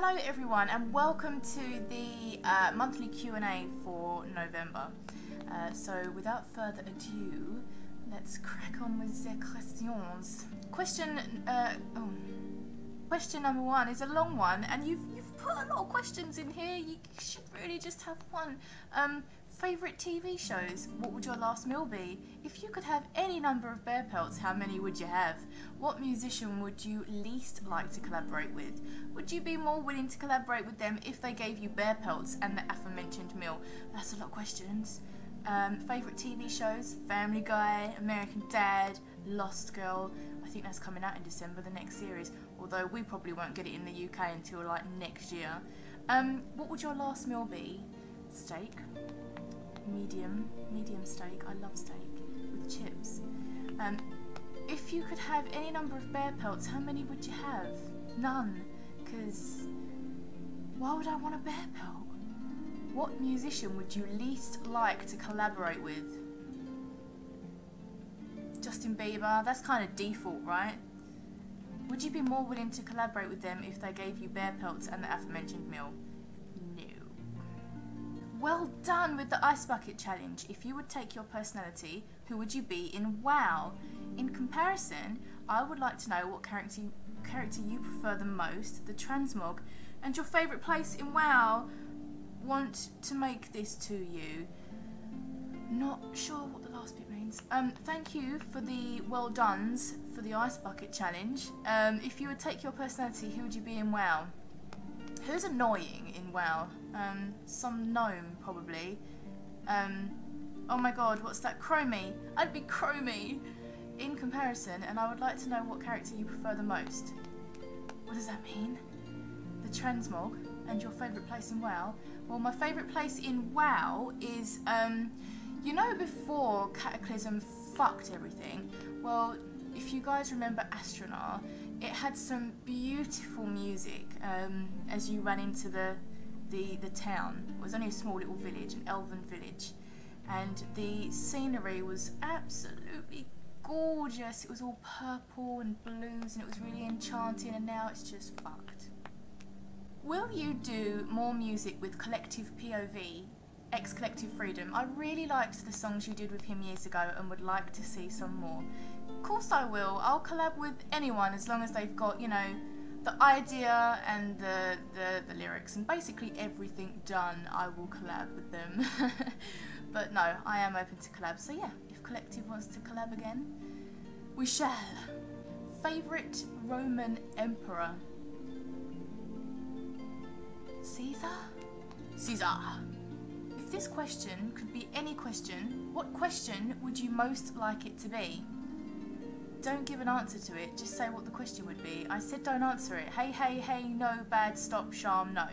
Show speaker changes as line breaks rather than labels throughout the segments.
Hello everyone and welcome to the monthly Q&A for November. So without further ado, let's crack on with the questions. Question number one is a long one, and you've put a lot of questions in here. You should really just have one. Favourite TV shows? What would your last meal be? If you could have any number of bear pelts, how many would you have? What musician would you least like to collaborate with? Would you be more willing to collaborate with them if they gave you bear pelts and the aforementioned meal? That's a lot of questions. Favourite TV shows? Family Guy, American Dad, Lost Girl. I think that's coming out in December, the next series. Although we probably won't get it in the UK until like next year. What would your last meal be? Steak? Medium steak. I love steak with chips. If you could have any number of bear pelts, how many would you have? None, because why would I want a bear pelt? What musician would you least like to collaborate with? Justin Bieber, that's kind of default, right? Would you be more willing to collaborate with them if they gave you bear pelts and the aforementioned meal? Well done with the ice bucket challenge. If you would take your personality, who would you be in WoW? In comparison, I would like to know what character you prefer the most, the transmog, and your favourite place in WoW. Want to make this to you. Not sure what the last bit means. Thank you for the well dones for the ice bucket challenge. If you would take your personality, who would you be in WoW? Who's annoying in WoW? Some gnome, probably. Oh my god, what's that? Chromie! I'd be Chromie! In comparison, and I would like to know what character you prefer the most. What does that mean? The transmog, and your favourite place in WoW? Well, my favourite place in WoW is, you know before Cataclysm fucked everything? Well, if you guys remember Astronaut, it had some beautiful music as you ran into the town. It was only a small little village, an elven village, and the scenery was absolutely gorgeous. It was all purple and blues and it was really enchanting, and now it's just fucked. Will you do more music with Collective POV, ex-Collective Freedom? I really liked the songs you did with him years ago and would like to see some more. Of course I will. I'll collab with anyone as long as they've got, you know, the idea and the lyrics and basically everything done. I will collab with them. But no, I am open to collab. So yeah, if Collective wants to collab again, we shall. Favourite Roman Emperor? Caesar? Caesar. If this question could be any question, what question would you most like it to be? Don't give an answer to it, just say what the question would be. I said don't answer it. Hey, hey, hey, no, bad, stop, Sharm, no.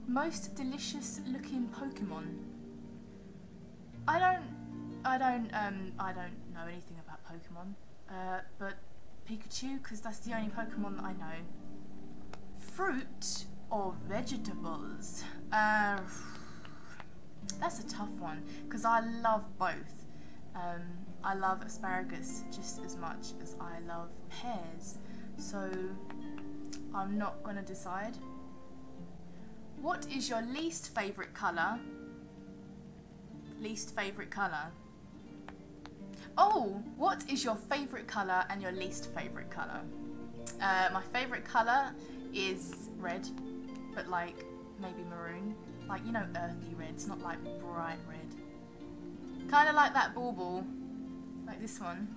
Most delicious looking Pokemon? I don't know anything about Pokemon, but Pikachu, because that's the only Pokemon that I know. Fruit or vegetables? That's a tough one, because I love both. I love asparagus just as much as I love pears, so I'm not going to decide. What is your least favourite colour? Least favourite colour? Oh, what is your favourite colour and your least favourite colour? My favourite colour is red, but like maybe maroon. Like, you know, earthy reds, not like bright red. Kind of like that bauble, like this one.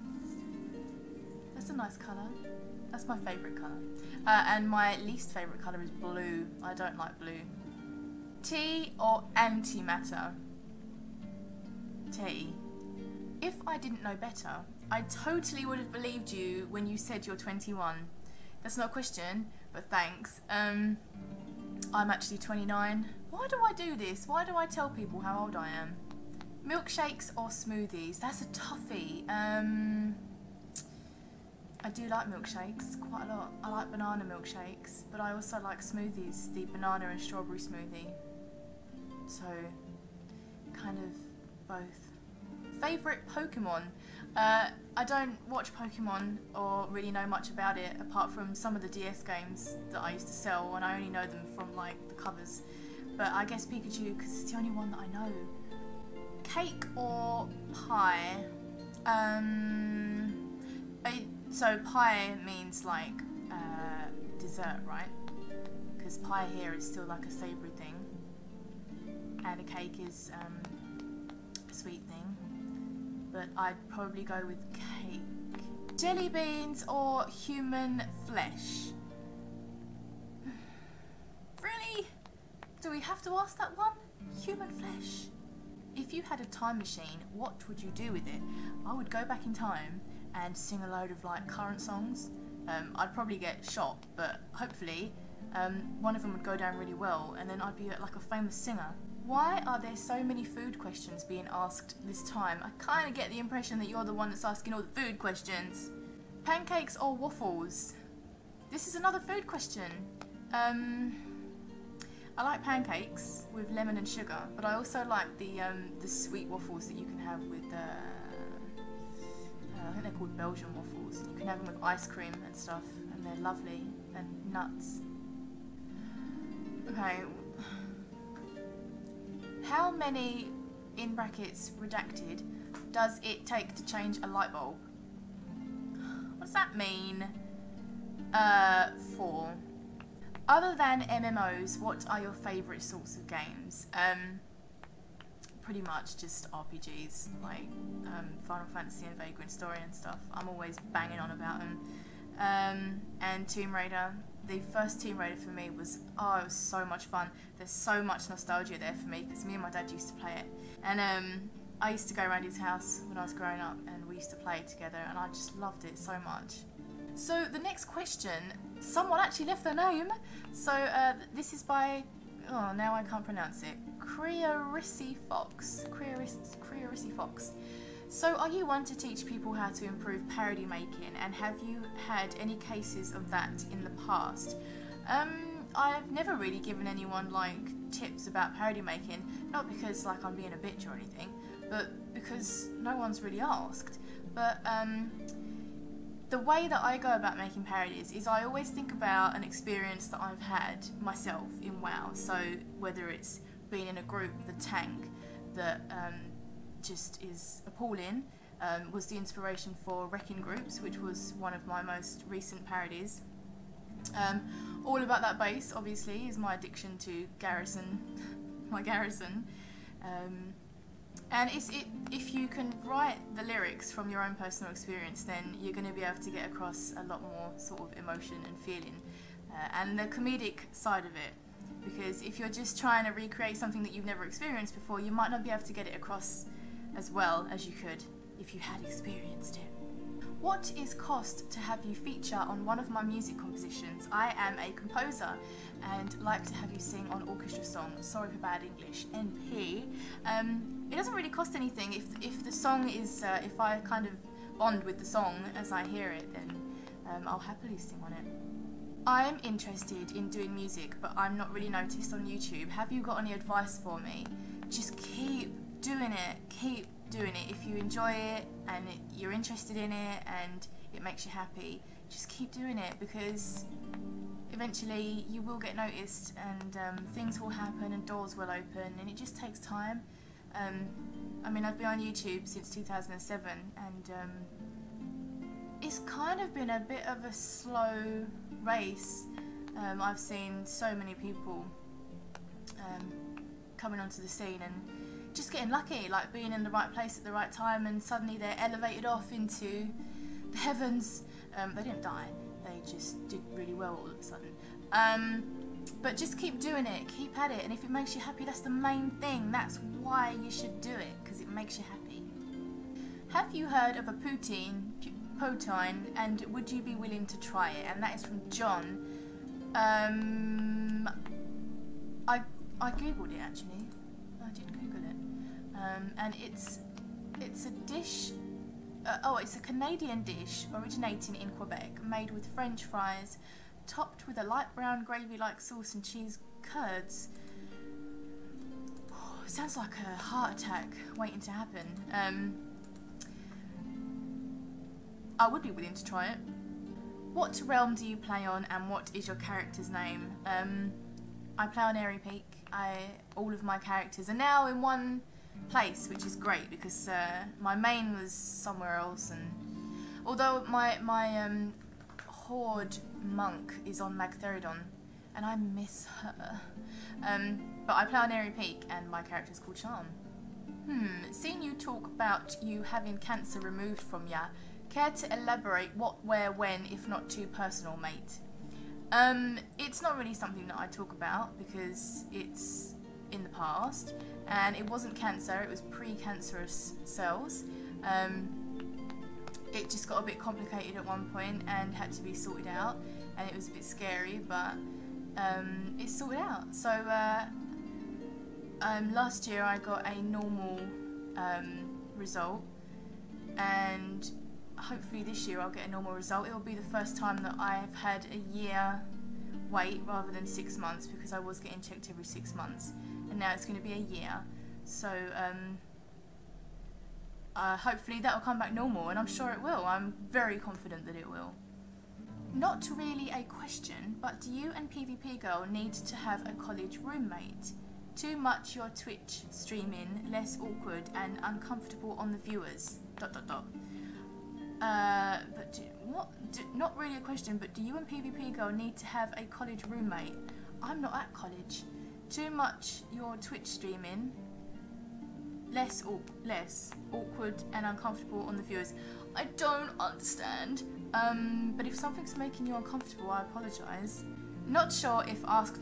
That's a nice colour. That's my favourite colour. And my least favourite colour is blue. I don't like blue. Tea or antimatter? Tea. If I didn't know better, I totally would have believed you when you said you're 21. That's not a question, but thanks. I'm actually 29. Why do I do this? Why do I tell people how old I am? Milkshakes or smoothies? That's a toughie. I do like milkshakes quite a lot. I like banana milkshakes, but I also like smoothies, the banana and strawberry smoothie. So, kind of both. Favourite Pokemon? I don't watch Pokemon or really know much about it apart from some of the DS games that I used to sell, and I only know them from like the covers. But I guess Pikachu because it's the only one that I know. Cake or pie? So pie means like dessert, right? Because pie here is still like a savoury thing, and a cake is a sweet thing. But I'd probably go with cake. Jelly beans or human flesh? Really? Do we have to ask that one? Human flesh? If you had a time machine, what would you do with it? I would go back in time and sing a load of like current songs. I'd probably get shot, but hopefully one of them would go down really well, and then I'd be like a famous singer. Why are there so many food questions being asked this time? I kind of get the impression that you're the one that's asking all the food questions. Pancakes or waffles? This is another food question. I like pancakes with lemon and sugar, but I also like the sweet waffles that you can have with, I think they're called Belgian waffles. You can have them with ice cream and stuff, and they're lovely, and nuts. Okay. How many, in brackets, redacted, does it take to change a light bulb? What does that mean? 4. Other than MMOs, what are your favourite sorts of games? Pretty much just RPGs, like Final Fantasy and Vagrant Story and stuff. I'm always banging on about them. And Tomb Raider. The first Tomb Raider for me was, it was so much fun. There's so much nostalgia there for me because me and my dad used to play it. And I used to go around his house when I was growing up, and we used to play it together, and I just loved it so much. So the next question, someone actually left their name. So this is by, now I can't pronounce it, Crearissi Fox. Crearissi Fox. So are you one to teach people how to improve parody making, and have you had any cases of that in the past? I've never really given anyone like tips about parody making, not because like I'm being a bitch or anything, but because no one's really asked. But the way that I go about making parodies is I always think about an experience that I've had myself in WoW. So whether it's being in a group with a tank that just is appalling, was the inspiration for Wrecking Groups, which was one of my most recent parodies. All about that bass, obviously, is my addiction to Garrison, my Garrison. And if you can write the lyrics from your own personal experience, then you're going to be able to get across a lot more sort of emotion and feeling, and the comedic side of it. Because if you're just trying to recreate something that you've never experienced before, you might not be able to get it across as well as you could if you had experienced it. What is cost to have you feature on one of my music compositions? I am a composer and like to have you sing on orchestra song. Sorry for bad English. NP. It doesn't really cost anything. If the song is, if I kind of bond with the song as I hear it, then I'll happily sing on it. I'm interested in doing music, but I'm not really noticed on YouTube. Have you got any advice for me? Just keep doing it. Keep doing it. If you enjoy it and you're interested in it and it makes you happy, just keep doing it, because eventually you will get noticed, and things will happen and doors will open, and it just takes time. I mean, I've been on YouTube since 2007, and it's kind of been a bit of a slow race. I've seen so many people coming onto the scene and just getting lucky, like being in the right place at the right time, and suddenly they're elevated off into the heavens. They didn't die, they just did really well all of a sudden. But just keep doing it, keep at it, and if it makes you happy, that's the main thing. That's why you should do it, because it makes you happy. Have you heard of a poutine, and would you be willing to try it? And that is from John. I googled it actually. I did Google it, and it's a dish. It's a Canadian dish originating in Quebec, made with French fries, topped with a light brown gravy-like sauce and cheese curds. Sounds like a heart attack waiting to happen. I would be willing to try it. What realm do you play on, and what is your character's name? I play on Airy Peak. All of my characters are now in one place, which is great because my main was somewhere else, and although my Horde monk is on Magtheridon, and I miss her. But I play on Airy Peak, and my character is called Sharm. Seeing you talk about you having cancer removed from ya, care to elaborate what, where, when, if not too personal, mate? It's not really something that I talk about because it's in the past, and it wasn't cancer, it was pre-cancerous cells. It just got a bit complicated at one point and had to be sorted out, and it was a bit scary, but it's sorted out. So last year I got a normal result, and hopefully this year I'll get a normal result. It will be the first time that I've had a year wait rather than 6 months, because I was getting checked every 6 months, and now it's going to be a year. So hopefully that will come back normal, and I'm sure it will. I'm very confident that it will. Not really a question, but do you and PvP Girl need to have a college roommate? Too much your Twitch streaming, less awkward and uncomfortable on the viewers. ... Not really a question, but do you and PvP Girl need to have a college roommate? I'm not at college. Too much your Twitch streaming, less awkward and uncomfortable on the viewers. I don't understand. But if something's making you uncomfortable, I apologise. Not sure if asked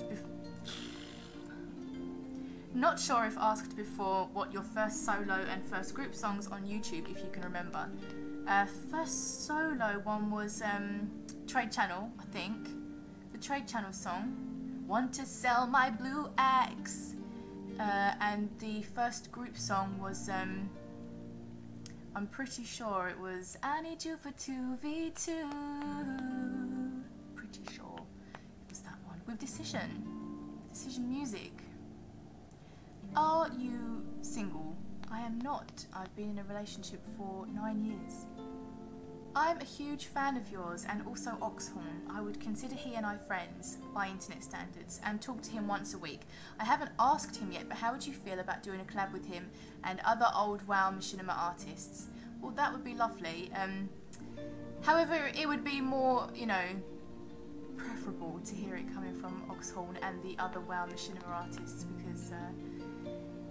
before what your first solo and first group songs on YouTube, if you can remember. First solo one was Trade Channel, I think. The Trade Channel song. Want to sell my blue axe. And the first group song was, I'm pretty sure it was I Need You for 2v2. Pretty sure it was that one. With Decision Music. Are you single? I am not. I've been in a relationship for 9 years. I'm a huge fan of yours and also Oxhorn. I would consider he and I friends by internet standards and talk to him once a week. I haven't asked him yet, but how would you feel about doing a collab with him and other old WoW machinima artists? Well, that would be lovely. However, it would be more, you know, preferable to hear it coming from Oxhorn and the other WoW machinima artists, because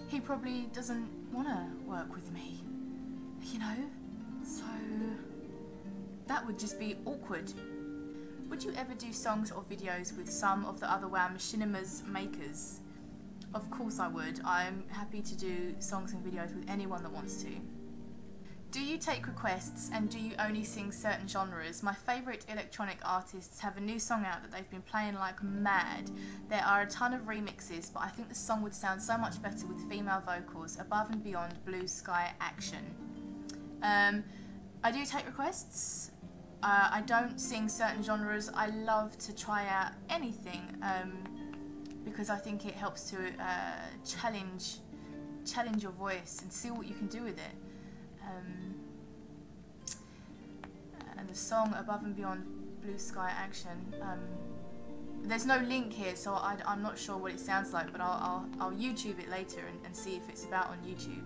he probably doesn't want to work with me, you know? So that would just be awkward. Would you ever do songs or videos with some of the other WoW Machinima's makers? Of course I would. I'm happy to do songs and videos with anyone that wants to. Do you take requests, and do you only sing certain genres? My favourite electronic artists have a new song out that they've been playing like mad. There are a ton of remixes, but I think the song would sound so much better with female vocals, above and beyond Blue Sky Action. I do take requests. I don't sing certain genres. I love to try out anything because I think it helps to challenge your voice and see what you can do with it. And the song Above and Beyond Blue Sky Action, there's no link here, so I'm not sure what it sounds like, but I'll YouTube it later and see if it's about on YouTube.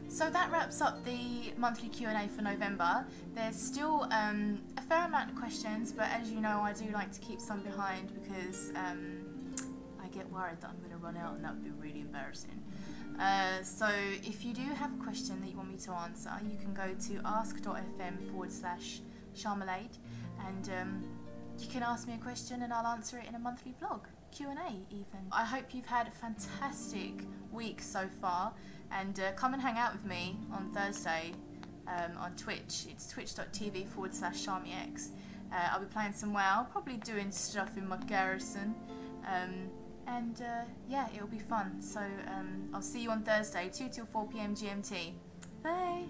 So that wraps up the monthly Q&A for November. There's still a fair amount of questions, but as you know, I do like to keep some behind because I get worried that I'm going to run out, and that would be really embarrassing. So if you do have a question that you want me to answer, you can go to ask.fm/Sharmalade, and you can ask me a question and I'll answer it in a monthly vlog, Q&A even. I hope you've had a fantastic week so far, and come and hang out with me on Thursday on Twitch. It's twitch.tv/SharmyX. I'll be playing some WoW, probably doing stuff in my garrison. And yeah, it'll be fun. So I'll see you on Thursday, 2 till 4 PM GMT. Bye!